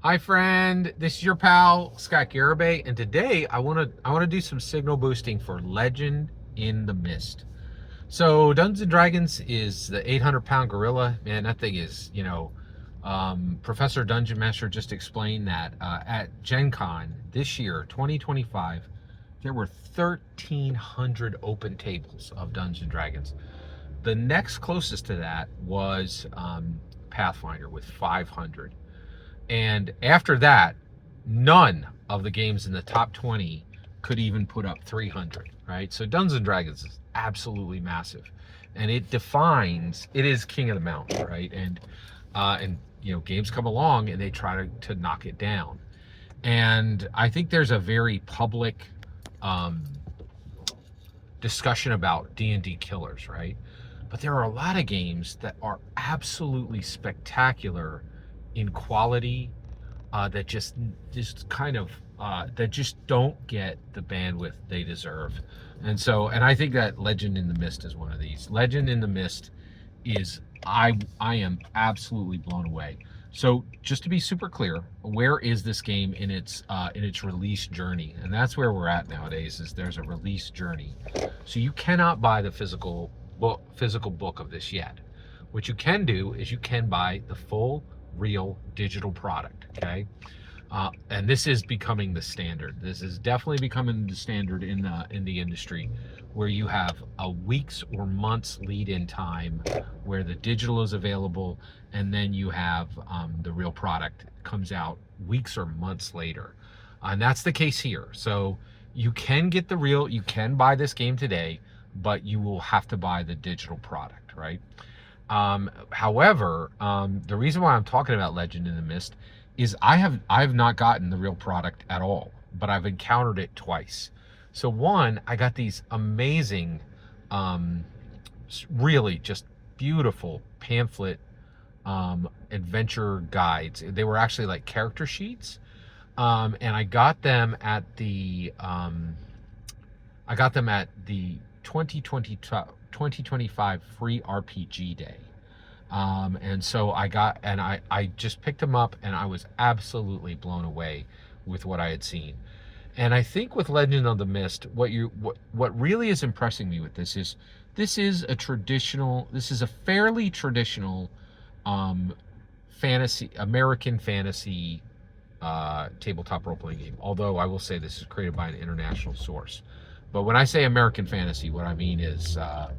Hi friend, this is your pal Scott Garibay, and today I want to do some signal boosting for Legend in the Mist. So Dungeons and Dragons is the 800-pound gorilla. Man, that thing is, Professor Dungeon Master just explained that at Gen Con this year, 2025, there were 1,300 open tables of Dungeons and Dragons. The next closest to that was Pathfinder with 500. And after that, none of the games in the top 20 could even put up 300, right? So Dungeons and Dragons is absolutely massive. And it is king of the mountain, right? And games come along and they try to knock it down. And I think there's a very public um, discussion about D&D killers, right? But there are a lot of games that are absolutely spectacular in quality, that just kind of that just don't get the bandwidth they deserve. And I think that Legend in the Mist is one of these. Legend in the Mist is I am absolutely blown away. So just to be super clear, where is this game in its release journey? And that's where we're at nowadays. Is there's a release journey. So you cannot buy the physical book of this yet. What you can do is you can buy the full real digital product. Okay. And this is becoming the standard. This is definitely becoming the standard in the industry, where you have a weeks or months lead in time where the digital is available, and then you have the real product comes out weeks or months later. And that's the case here. So you can get you can buy this game today, but you will have to buy the digital product, right? However, the reason why I'm talking about Legend in the Mist is I have not gotten the real product at all, but I've encountered it twice. So one, I got these amazing, really just beautiful pamphlet adventure guides. They were actually like character sheets, and I got them at the 2025 free RPG day. And I just picked them up, and I was absolutely blown away with what I had seen. And I think with Legend of the Mist, what really is impressing me with this is a fairly traditional um, American fantasy tabletop role playing game. Although I will say this is created by an international source. But when I say American fantasy, what I mean is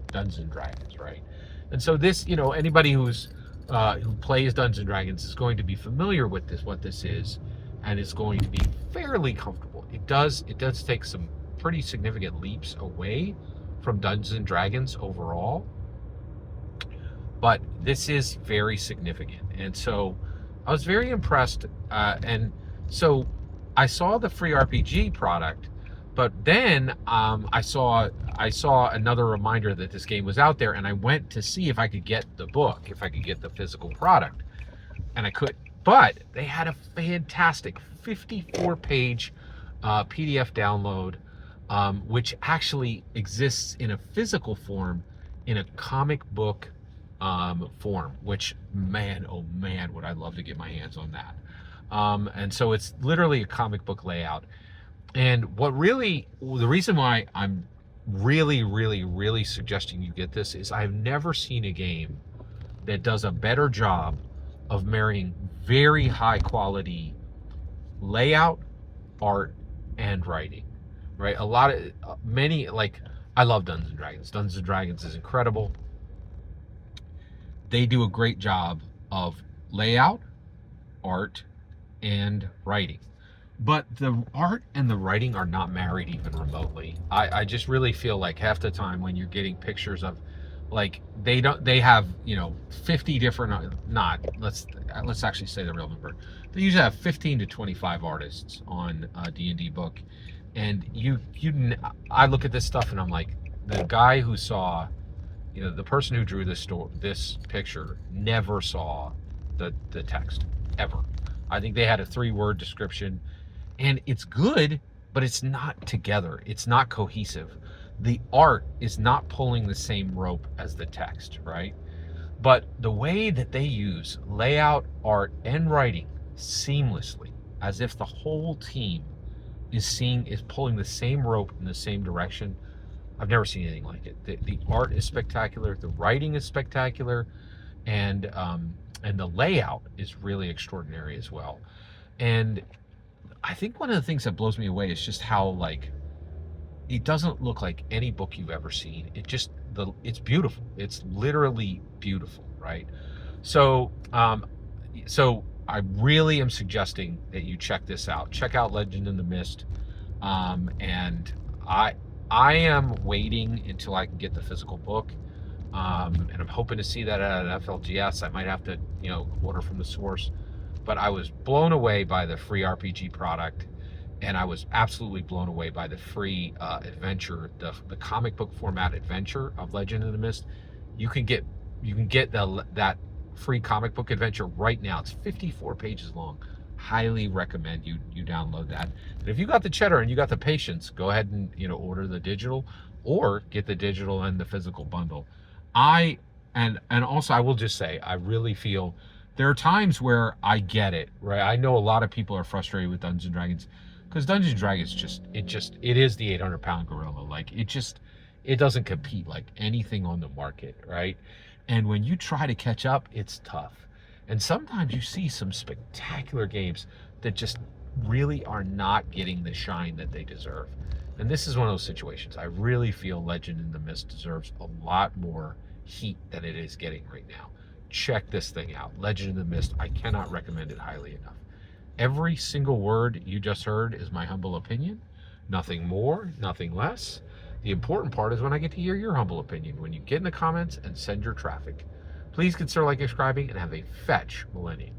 Dungeons and Dragons, right? And so this, anybody who plays Dungeons and Dragons is going to be familiar with what this is, and is going to be fairly comfortable. It does take some pretty significant leaps away from Dungeons and Dragons overall, but this is very significant. And so I was very impressed. And so I saw the free RPG product, but then I saw another reminder that this game was out there, and I went to see if I could get the book, if I could get the physical product, and I could. But they had a fantastic 54-page PDF download, which actually exists in a physical form, in a comic book form. Which, man, oh man, would I love to get my hands on that. And so it's literally a comic book layout. And the reason why I'm really, really, really suggesting you get this is I've never seen a game that does a better job of marrying very high quality layout, art, and writing, right? I love Dungeons and Dragons. Dungeons and Dragons is incredible. They do a great job of layout, art, and writing. But the art and the writing are not married even remotely. I just really feel like half the time when you're getting pictures of, like, they have 50 different, not let's actually say the real number. They usually have 15 to 25 artists on a D&D book, and I look at this stuff and I'm like, the guy who saw, the person who drew this picture never saw the text ever. I think they had a 3-word description. And it's good, but it's not together. It's not cohesive. The art is not pulling the same rope as the text, right? But the way that they use layout, art, and writing seamlessly, as if the whole team is pulling the same rope in the same direction. I've never seen anything like it. The art is spectacular, the writing is spectacular, and the layout is really extraordinary as well. And I think one of the things that blows me away is just how, like, it doesn't look like any book you've ever seen. It's beautiful. It's literally beautiful, right? So so I really am suggesting that you check this out. Check out Legend in the Mist. And I am waiting until I can get the physical book. And I'm hoping to see that at an FLGS. I might have to, order from the source. But I was blown away by the free RPG product, and I was absolutely blown away by the free adventure, the comic book format adventure of Legend in the Mist. You can get that free comic book adventure right now. It's 54 pages long. Highly recommend you download that. And if you got the cheddar and you got the patience, go ahead and order the digital, or get the digital and the physical bundle. And also, I will just say, I really feel there are times where I get it, right? I know a lot of people are frustrated with Dungeons and Dragons, because Dungeons and Dragons it is the 800-pound gorilla. Like, it doesn't compete like anything on the market, right? And when you try to catch up, it's tough. And sometimes you see some spectacular games that just really are not getting the shine that they deserve. And this is one of those situations. I really feel Legend in the Mist deserves a lot more heat than it is getting right now. Check this thing out. Legend in the Mist. I cannot recommend it highly enough. Every single word you just heard is my humble opinion. Nothing more, nothing less. The important part is when I get to hear your humble opinion, when you get in the comments and send your traffic. Please consider liking, subscribing, and have a fetch millennium.